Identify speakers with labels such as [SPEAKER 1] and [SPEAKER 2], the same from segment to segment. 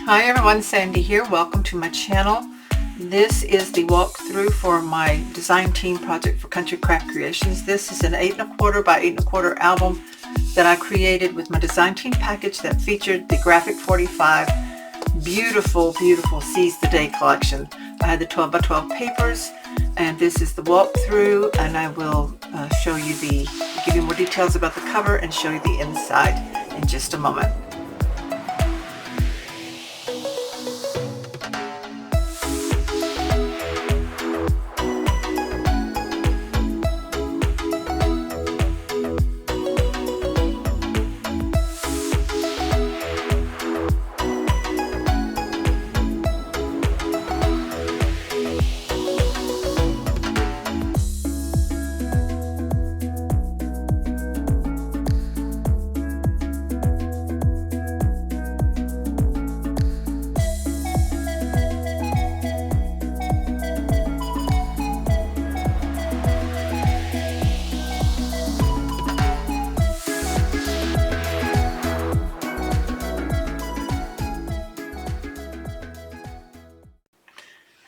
[SPEAKER 1] Hi everyone, Sandy here. Welcome to my channel. This is the walkthrough for my design team project for Country Craft Creations. This is an 8 1/4 by 8 1/4 album that I created with my design team package that featured the Graphic 45 beautiful Seize the Day collection. I had the 12 by 12 papers, and this is the walkthrough, and I will give you more details about the cover and show you the inside in just a moment.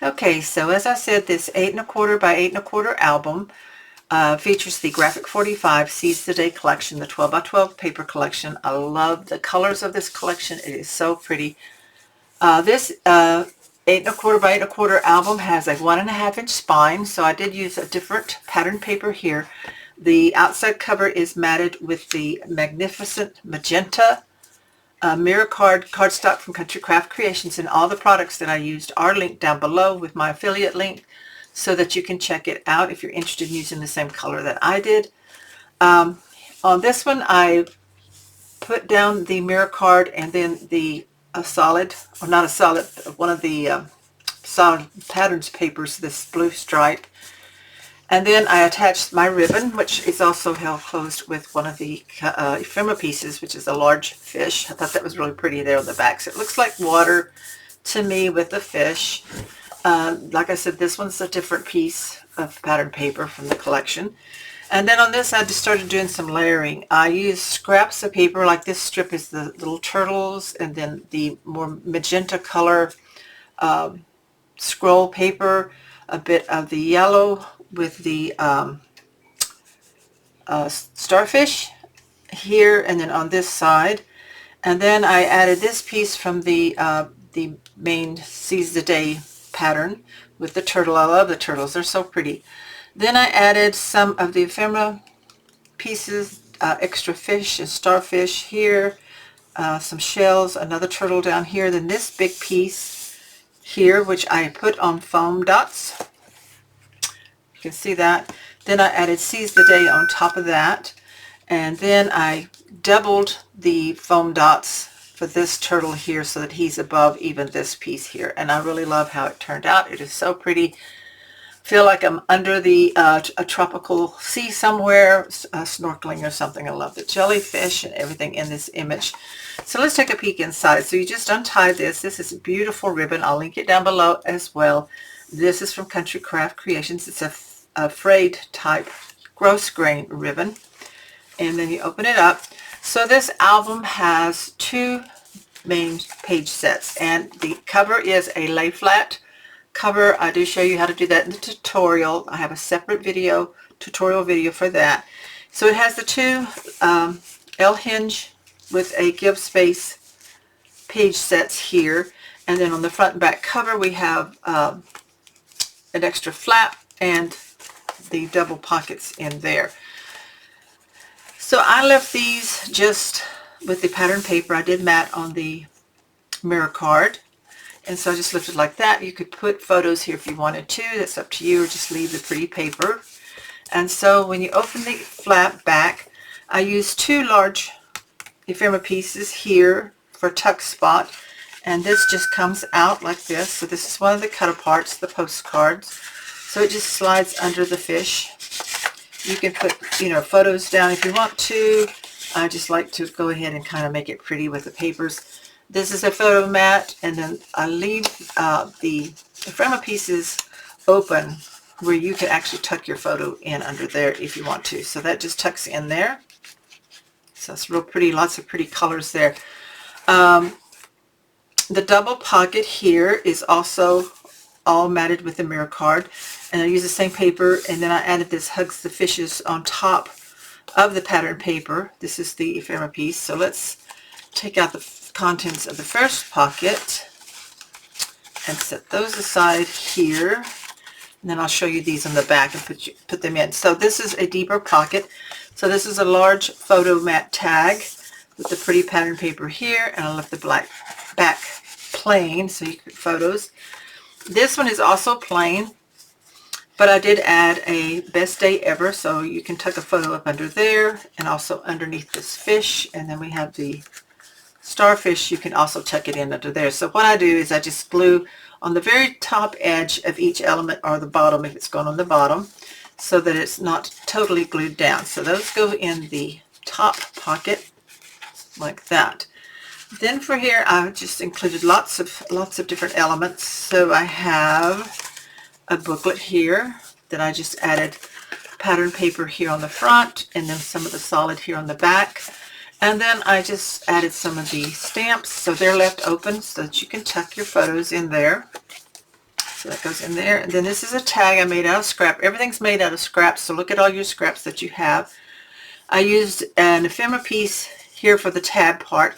[SPEAKER 1] Okay, so as I said, this 8 1/4 by 8 1/4 album features the Graphic 45 Seize the Day collection, the 12 by 12 paper collection. I love the colors of this collection. It is so pretty. This 8 1/4 by 8 1/4 album has a 1.5 inch spine, so I did use a different pattern paper here. The outside cover is matted with the magnificent magenta mirror cardstock from Country Craft Creations, and all the products that I used are linked down below with my affiliate link so that you can check it out if you're interested in using the same color that I did. On this one, I put down the mirror card and then one of the solid patterns papers, this blue stripe. And then I attached my ribbon, which is also held closed with one of the ephemera pieces, which is a large fish. I thought that was really pretty there on the back. So it looks like water to me with the fish. Like I said, this one's a different piece of pattern paper from the collection. And then on this, I just started doing some layering. I used scraps of paper, like this strip is the little turtles, and then the more magenta color scroll paper, a bit of the yellow with the starfish here, and then on this side. And then I added this piece from the main Seize the Day pattern with the turtle. I love the turtles, they're so pretty. Then I added some of the ephemera pieces, extra fish and starfish here, some shells, another turtle down here, then this big piece here, which I put on foam dots. You can see that. Then I added Seize the Day on top of that, and then I doubled the foam dots for this turtle here so that he's above even this piece here, and I really love how it turned out. It is so pretty. I feel like I'm under the a tropical sea somewhere, snorkeling or something. I love the jellyfish and everything in this image. So let's take a peek inside. So you just untie this. This is a beautiful ribbon. I'll link it down below as well. This is from Country Craft Creations. It's a frayed type gross grain ribbon, and then you open it up. So this album has two main page sets, and the cover is a lay flat cover. I do show you how to do that in the tutorial. I have a separate tutorial video for that. So it has the two L hinge with a give space page sets here, and then on the front and back cover we have an extra flap and the double pockets in there. So I left these just with the pattern paper. I did mat on the mirror card, and so I just left it like that. You could put photos here if you wanted to. That's up to you, or just leave the pretty paper. And so when you open the flap back, I used two large ephemera pieces here for tuck spot, and this just comes out like this. So this is one of the cut aparts, the postcards. So it just slides under the fish. You can put, photos down if you want to. I just like to go ahead and kind of make it pretty with the papers. This is a photo mat, and then I leave the ephemera pieces open where you can actually tuck your photo in under there if you want to. So that just tucks in there. So it's real pretty, lots of pretty colors there. The double pocket here is also all matted with the mirror card, and I use the same paper, and then I added this Hugs the Fishes on top of the pattern paper. This is the ephemera piece. So let's take out the contents of the first pocket and set those aside here, and then I'll show you these on the back and put them in. So this is a deeper pocket. So this is a large photo mat tag with the pretty pattern paper here, and I left the black back plain so you could photos. This one is also plain, but I did add a best day ever, so you can tuck a photo up under there and also underneath this fish. And then we have the starfish. You can also tuck it in under there. So what I do is I just glue on the very top edge of each element, or the bottom if it's going on the bottom, so that it's not totally glued down. So those go in the top pocket like that. Then for here, I just included lots of different elements. So I have a booklet here that I just added pattern paper here on the front, and then some of the solid here on the back. And then I just added some of the stamps, so they're left open so that you can tuck your photos in there. So that goes in there. And then this is a tag I made out of scrap. Everything's made out of scraps, so look at all your scraps that you have. I used an ephemera piece here for the tab part.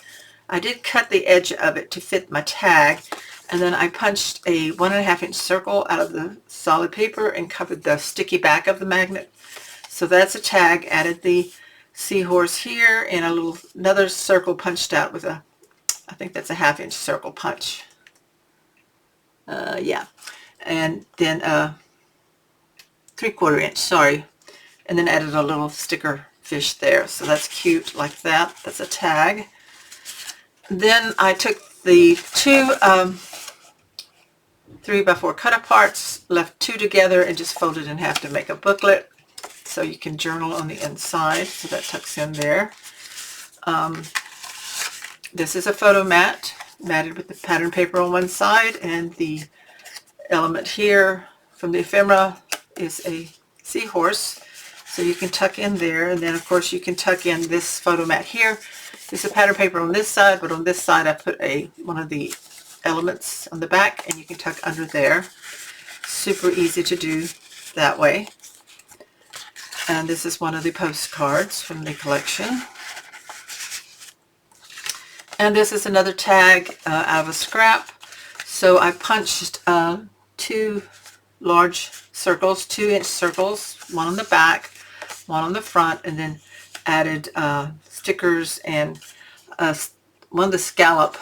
[SPEAKER 1] I did cut the edge of it to fit my tag, and then I punched a 1.5-inch circle out of the solid paper and covered the sticky back of the magnet. So that's a tag. Added the seahorse here and another circle punched out with I think that's a 1/2-inch circle punch. Yeah, and then 3/4 inch, sorry, and then added a little sticker fish there. So that's cute like that. That's a tag. Then I took the two 3x4 cut aparts, left two together, and just folded in half to make a booklet, so you can journal on the inside. So that tucks in there. This is a photo mat, matted with the pattern paper on one side, and the element here from the ephemera is a seahorse, so you can tuck in there. And then of course you can tuck in this photo mat here. There's a pattern paper on this side, but on this side I put one of the elements on the back, and you can tuck under there. Super easy to do that way. And this is one of the postcards from the collection. And this is another tag out of a scrap. So I punched two large circles, 2-inch circles, one on the back, one on the front, and then added stickers and one of the scallop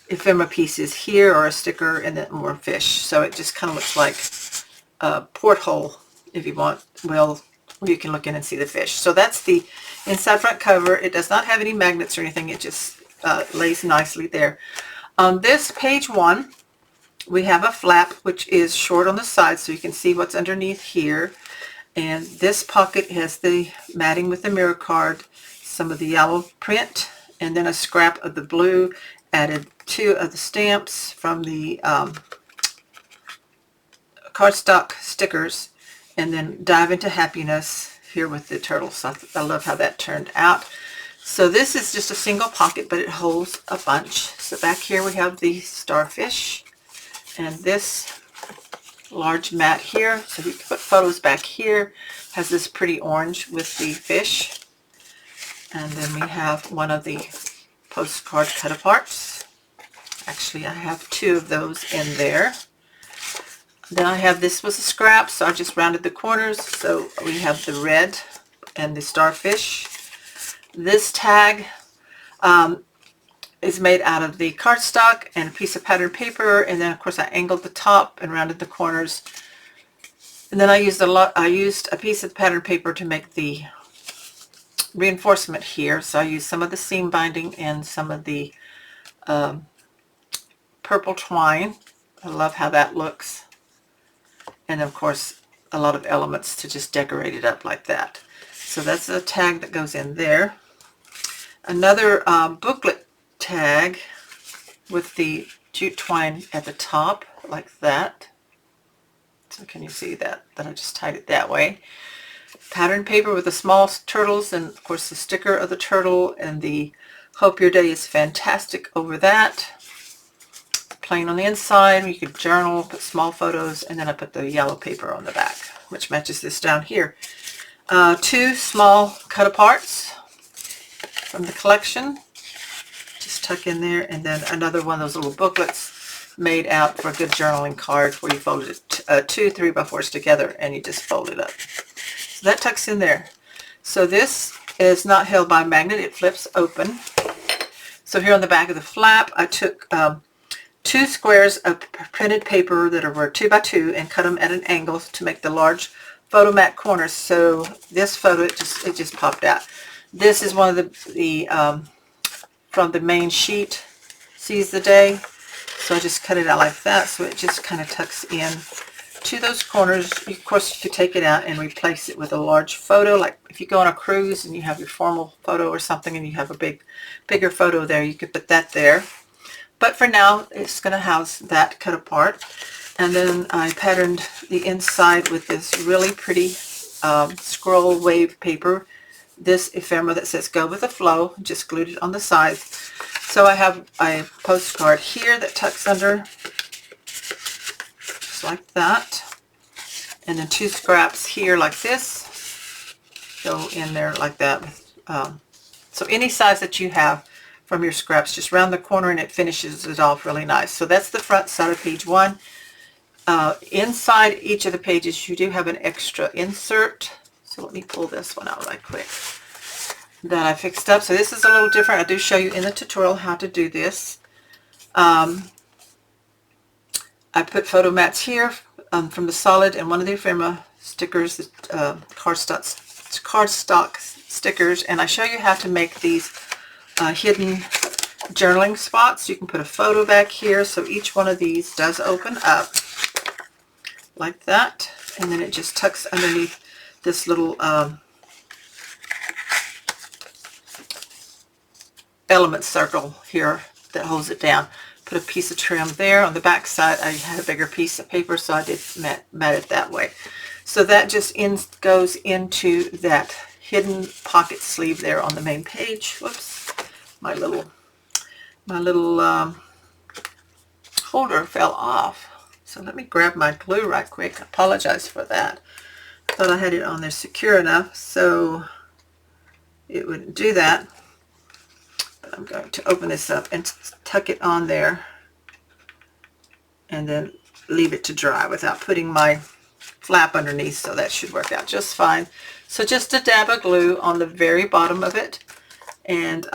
[SPEAKER 1] ephemera pieces here, or a sticker, and then more fish. So it just kind of looks like a porthole, if you want, well, where you can look in and see the fish. So that's the inside front cover. It does not have any magnets or anything. It just lays nicely there. On this page 1, we have a flap which is short on the side, so you can see what's underneath here. And this pocket has the matting with the mirror card, some of the yellow print, and then a scrap of the blue. Added 2 of the stamps from the cardstock stickers, and then Dive into Happiness here with the turtles. So I love how that turned out. So this is just a single pocket, but it holds a bunch. So back here we have the starfish, and this large mat here, so you can put photos back here. Has this pretty orange with the fish. And then we have one of the postcard cut aparts. Actually, I have 2 of those in there. Then I have, this was a scrap, so I just rounded the corners. So we have the red and the starfish. This tag is made out of the cardstock and a piece of pattern paper, and then of course I angled the top and rounded the corners. And then I used a piece of pattern paper to make the reinforcement here. So I used some of the seam binding and some of the purple twine. I love how that looks. And of course a lot of elements to just decorate it up like that. So that's a tag that goes in there. Another booklet tag with the jute twine at the top like that. So can you see that I just tied it that way. Pattern paper with the small turtles, and of course the sticker of the turtle, and the Hope Your Day is Fantastic over that. plain on the inside. You could journal, put small photos, and then I put the yellow paper on the back, which matches this down here. 2 small cut-aparts from the collection. Just tuck in there, and then another one of those little booklets made out for a good journaling card where you fold it 2 3x4s together and you just fold it up. So that tucks in there. So this is not held by a magnet, it flips open. So here on the back of the flap, I took 2 squares of printed paper that were 2x2 and cut them at an angle to make the large photo mat corners. So this photo, it just popped out. This is one of the from the main sheet, Seize the Day. So I just cut it out like that, so it just kind of tucks in to those corners. Of course, you could take it out and replace it with a large photo. Like if you go on a cruise and you have your formal photo or something and you have a bigger photo there, you could put that there. But for now, it's going to house that cut apart. And then I patterned the inside with this really pretty scroll wave paper. This ephemera that says "Go with the Flow," just glued it on the sides. So I have a postcard here that tucks under, just like that. And then 2 scraps here like this, go in there like that. So any size that you have from your scraps, just round the corner and it finishes it off really nice. So that's the front side of page 1. Inside each of the pages, you do have an extra insert. So let me pull this one out right quick that I fixed up. So this is a little different. I do show you in the tutorial how to do this. I put photo mats here from the solid and one of the ephemera stickers, cardstock stickers, and I show you how to make these hidden journaling spots. You can put a photo back here, so each one of these does open up like that, and then it just tucks underneath this little element circle here that holds it down. Put a piece of trim there. On the back side, I had a bigger piece of paper, so I did mat it that way. So that just goes into that hidden pocket sleeve there on the main page. Whoops, my little holder fell off. So let me grab my glue right quick. I apologize for that. Thought I had it on there secure enough so it wouldn't do that. But I'm going to open this up and tuck it on there and then leave it to dry without putting my flap underneath, so that should work out just fine. So just a dab of glue on the very bottom of it and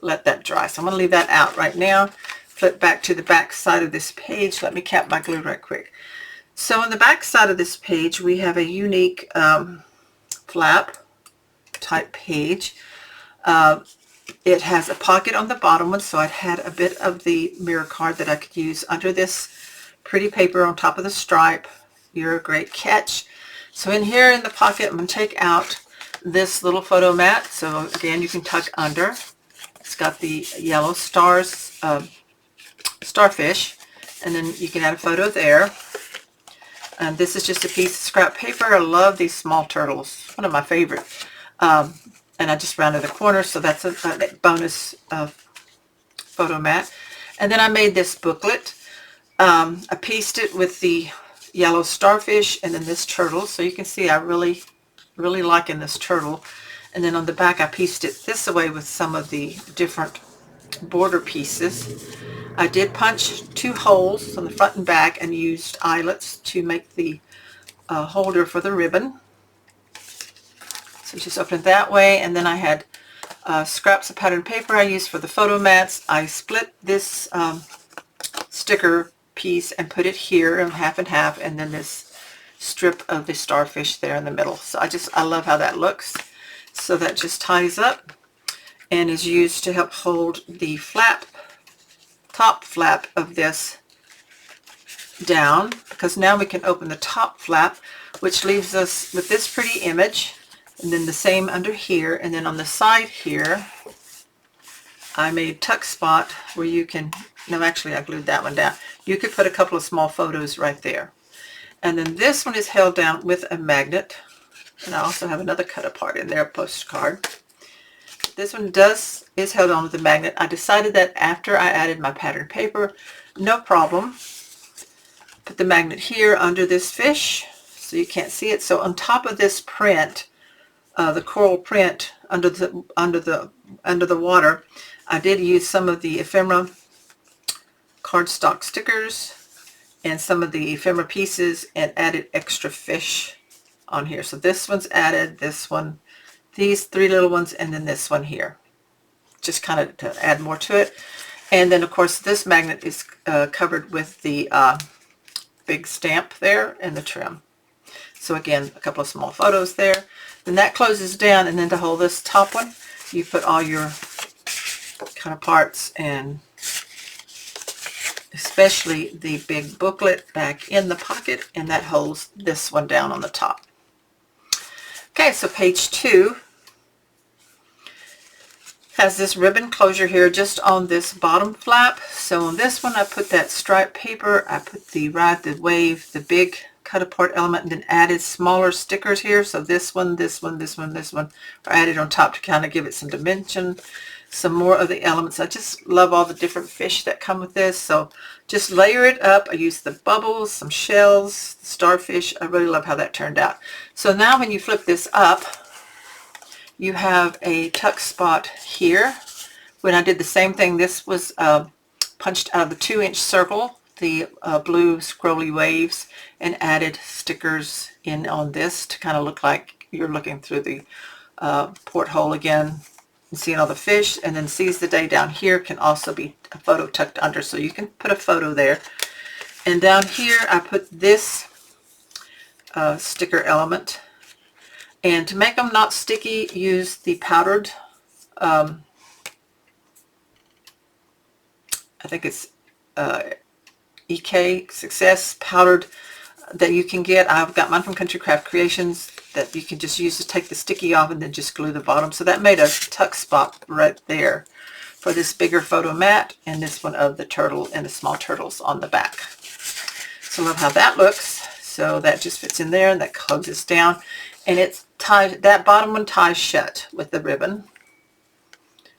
[SPEAKER 1] let that dry. So I'm going to leave that out right now. Flip back to the back side of this page. Let me cap my glue right quick. So on the back side of this page, we have a unique flap type page. It has a pocket on the bottom one, so I had a bit of the mirror card that I could use under this pretty paper on top of the stripe. You're a great catch. So in here in the pocket, I'm going to take out this little photo mat. So again, you can tuck under. It's got the yellow stars, starfish, and then you can add a photo there. And this is just a piece of scrap paper. I love these small turtles, one of my favorite. And I just rounded the corner, so that's a bonus photo mat. And then I made this booklet. I pieced it with the yellow starfish and then this turtle. So you can see I really liking this turtle. And then on the back I pieced it this way with some of the different border pieces. I did punch 2 holes on the front and back and used eyelets to make the holder for the ribbon. So just open it that way, and then I had scraps of patterned paper I used for the photo mats. I split this sticker piece and put it here in half and half, and then this strip of the starfish there in the middle. So I love how that looks. So that just ties up and is used to help hold the flap, top flap of this down, because now we can open the top flap, which leaves us with this pretty image. And then the same under here, and then on the side here I made tuck spot where you can, no actually I glued that one down. You could put a couple of small photos right there. And then this one is held down with a magnet, and I also have another cut apart in there, postcard. This one is held on with a magnet. I decided that after I added my pattern paper, no problem. Put the magnet here under this fish so you can't see it. So on top of this print, the coral print under the water, I did use some of the ephemera cardstock stickers and some of the ephemera pieces and added extra fish on here. So this one's added, this one, these three little ones, and then this one here, just kind of to add more to it. And then of course this magnet is covered with the big stamp there and the trim. So again, a couple of small photos there. Then that closes down, and then to hold this top one, you put all your kind of parts, and especially the big booklet, back in the pocket, and that holds this one down on the top. Okay, so page 2 has this ribbon closure here just on this bottom flap. So on this one I put that striped paper, I put the Ride the Wave, the big cut apart element, and then added smaller stickers here. So this one, this one, this one, this one are added on top to kind of give it some dimension. Some more of the elements. I just love all the different fish that come with this. So just layer it up. I used the bubbles, some shells, the starfish. I really love how that turned out. So now when you flip this up, you have a tuck spot here. When I did the same thing, this was punched out of the 2-inch circle, the blue scrolly waves, and added stickers in on this to kind of look like you're looking through the porthole again and seeing all the fish. And then Seize the Day down here can also be a photo tucked under, so you can put a photo there. And down here I put this sticker element, and to make them not sticky, use the powdered I think it's EK Success powdered that you can get. I've got mine from Country Craft Creations that you can just use to take the sticky off and then just glue the bottom. So that made a tuck spot right there for this bigger photo mat, and this one of the turtle and the small turtles on the back. So love how that looks. So that just fits in there, and that closes down, and it's tied, that bottom one ties shut with the ribbon.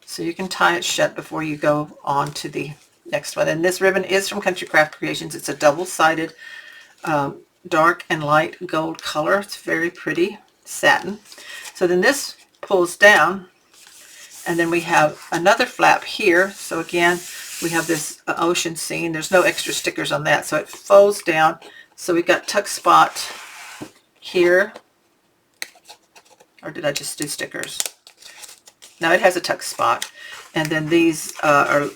[SPEAKER 1] So you can tie it shut before you go on to the next one. And this ribbon is from Country Craft Creations. It's a double-sided dark and light gold color. It's very pretty satin. So then this pulls down, and then we have another flap here. So again, we have this ocean scene. There's no extra stickers on that, so it folds down. So we've got tuck spot here, or did I just do stickers? Now it has a tuck spot, and then these are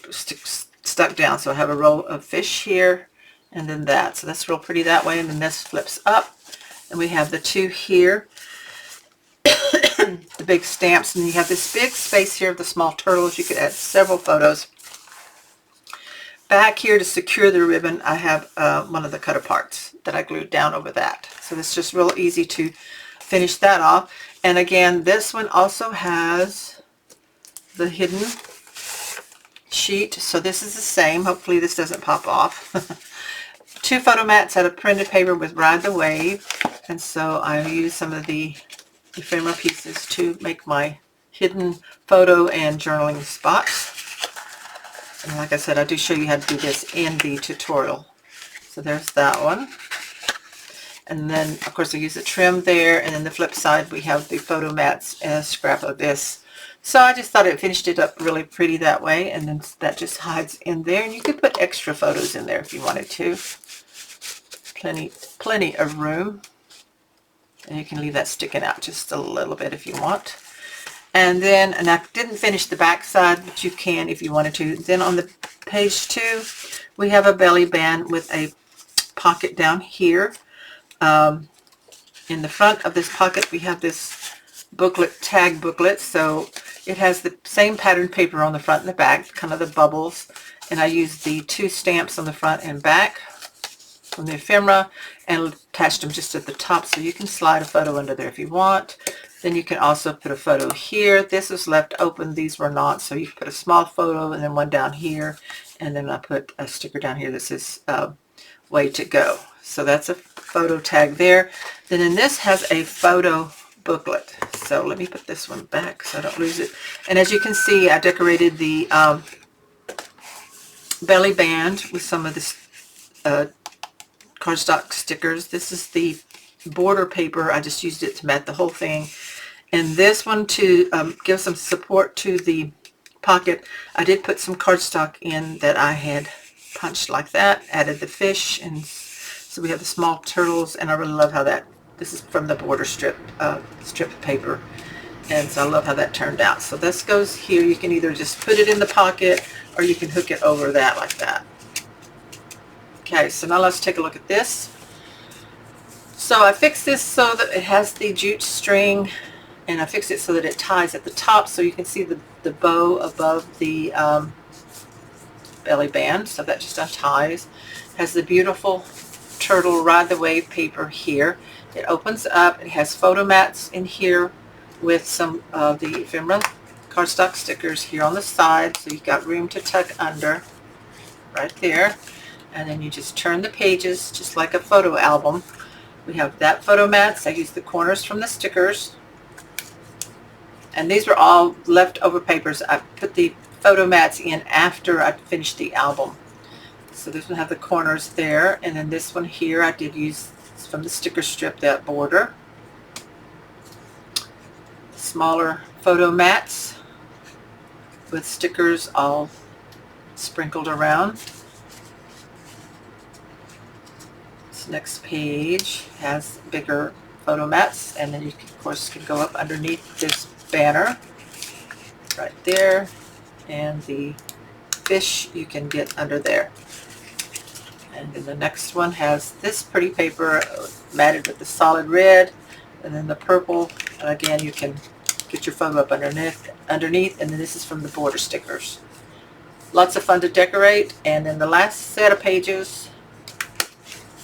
[SPEAKER 1] stuck down. So I have a row of fish here, and then that. So that's real pretty that way. And then this flips up, and we have the two here, the big stamps, and you have this big space here of the small turtles. You could add several photos. Back here to secure the ribbon, I have one of the cut aparts that I glued down over that. So it's just real easy to finish that off. And again, this one also has the hidden sheet. So this is the same. Hopefully this doesn't pop off. 2 photo mats out of printed paper with Ride the Wave. And so I used some of the ephemera pieces to make my hidden photo and journaling spots. And like I said, I do show you how to do this in the tutorial. So there's that one. And then, of course, I use the trim there. And then the flip side, we have the photo mats and a scrap of this. So I just thought it finished it up really pretty that way. And then that just hides in there. And you could put extra photos in there if you wanted to. Plenty of room. And you can leave that sticking out just a little bit if you want. And then, and I didn't finish the back side, but you can if you wanted to. Then on the page 2, we have a belly band with a pocket down here. In the front of this pocket, we have this booklet, tag booklet. So it has the same pattern paper on the front and the back, kind of the bubbles. And I used the 2 stamps on the front and back from the ephemera and attached them just at the top, so you can slide a photo under there if you want. Then you can also put a photo here. This was left open, these were not, so you can put a small photo and then one down here, and then I put a sticker down here that says way to go. So that's a photo tag there. Then this has a photo booklet. So let me put this one back so I don't lose it. And as you can see, I decorated the belly band with some of this cardstock stickers. This is the border paper. I just used it to mat the whole thing. And this one, to give some support to the pocket, I did put some cardstock in that I had punched like that, added the fish, and so we have the small turtles, and I really love how that, this is from the border strip paper, and so I love how that turned out. So this goes here. You can either just put it in the pocket or you can hook it over that like that. Okay, so now let's take a look at this. So I fixed this so that it has the jute string, and I fixed it so that it ties at the top, so you can see the bow above the belly band, so that just unties. Has the beautiful turtle ride the wave paper here. It opens up. It has photo mats in here with some of the ephemera cardstock stickers here on the side, so you've got room to tuck under right there. And then you just turn the pages just like a photo album. We have that photo mats. I used the corners from the stickers, and these were all leftover papers. I put the photo mats in after I finished the album. So this one have the corners there, and then this one here I did use from the sticker strip, that border. Smaller photo mats with stickers all sprinkled around. This next page has bigger photo mats, and then you can, of course, can go up underneath this banner right there, and the fish you can get under there. And then the next one has this pretty paper matted with the solid red, and then the purple, and again you can get your photo up underneath, and then this is from the border stickers. Lots of fun to decorate. And then the last set of pages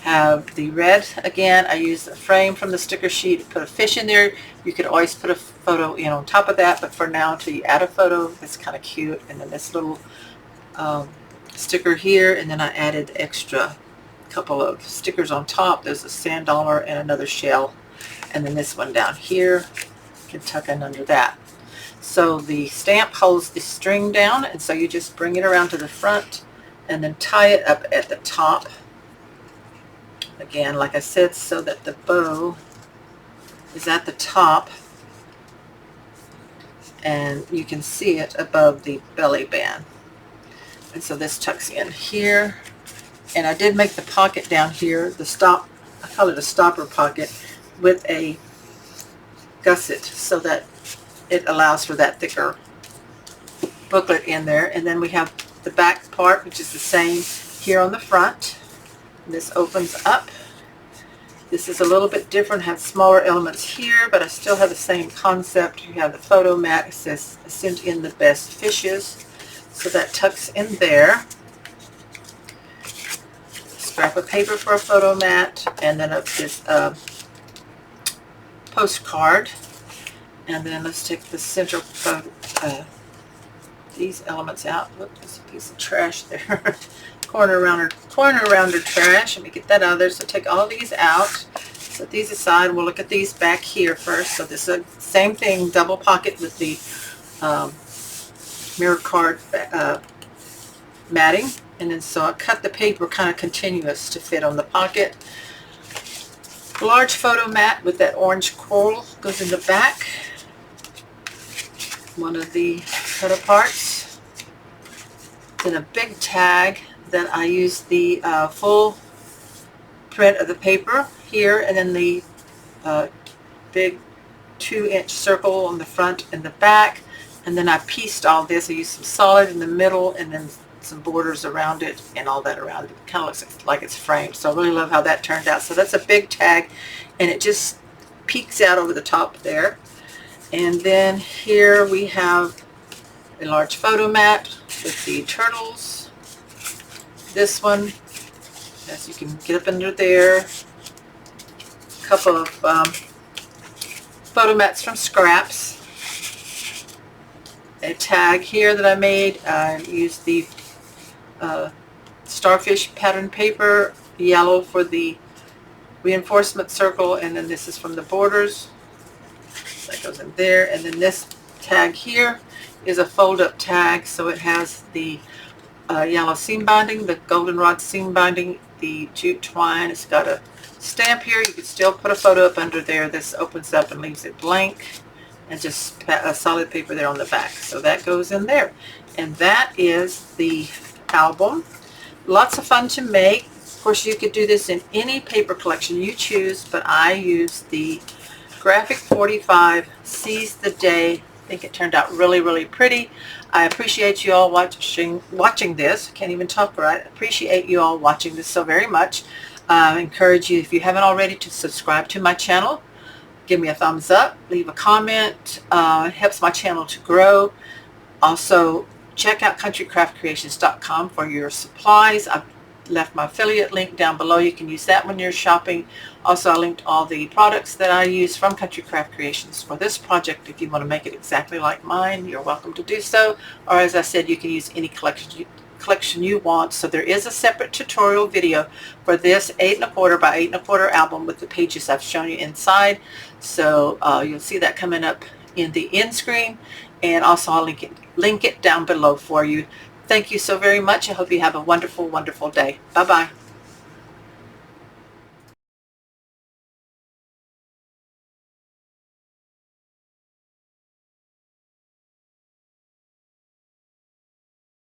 [SPEAKER 1] have the red. Again, I used a frame from the sticker sheet, put a fish in there. You could always put a photo in on top of that, but for now, until you add a photo, it's kind of cute. And then this little sticker here, and then I added extra couple of stickers on top. There's a sand dollar and another shell, and then this one down here can tuck in under that. So the stamp holds the string down, and so you just bring it around to the front and then tie it up at the top. Again, like I said, so that the bow is at the top and you can see it above the belly band. And so this tucks in here, and I did make the pocket down here, the stop, I call it a stopper pocket, with a gusset so that it allows for that thicker booklet in there. And then we have the back part, which is the same here on the front. And this opens up. This is a little bit different, has smaller elements here, but I still have the same concept. You have the photo mat. It says sent in the best fishes. So that tucks in there. Scrap of paper for a photo mat, and then this postcard. And then let's take the center photo, these elements out. Look, there's a piece of trash there. corner rounder trash. Let me get that out of there. So take all these out. Set these aside. We'll look at these back here first. So this is the same thing, double pocket with the mirror card matting. And then so I cut the paper kind of continuous to fit on the pocket. Large photo mat with that orange coral goes in the back. One of the cut parts. Then a big tag that I used the full print of the paper here, and then the big 2-inch circle on the front and the back. And then I pieced all this. I used some solid in the middle and then some borders around it and all that around it. It kind of looks like it's framed. So I really love how that turned out. So that's a big tag, and it just peeks out over the top there. And then here we have a large photo mat with the turtles. This one, as you can get up under there, a couple of photo mats from scraps. A tag here that I made. I used the starfish pattern paper, yellow for the reinforcement circle, and then this is from the borders. That goes in there. And then this tag here is a fold-up tag, so it has the yellow seam binding, the goldenrod seam binding, the jute twine. It's got a stamp here. You could still put a photo up under there. This opens up and leaves it blank, and just a solid paper there on the back. So that goes in there. And that is the album. Lots of fun to make. Of course, you could do this in any paper collection you choose, but I use the Graphic 45 Seize the Day. I think it turned out really, really pretty. I appreciate you all watching this. I can't even talk right. I appreciate you all watching this so very much. I encourage you, if you haven't already, to subscribe to my channel. Give me a thumbs up. Leave a comment. It helps my channel to grow. Also, check out countrycraftcreations.com for your supplies. I've left my affiliate link down below. You can use that when you're shopping. Also, I linked all the products that I use from Country Craft Creations for this project. If you want to make it exactly like mine, you're welcome to do so. Or as I said, you can use any collection you want. So there is a separate tutorial video for this 8 1/4 by 8 1/4 album with the pages I've shown you inside. So you'll see that coming up in the end screen, and also I'll link it down below for you. Thank you so very much. I hope you have a wonderful, wonderful day. Bye-bye.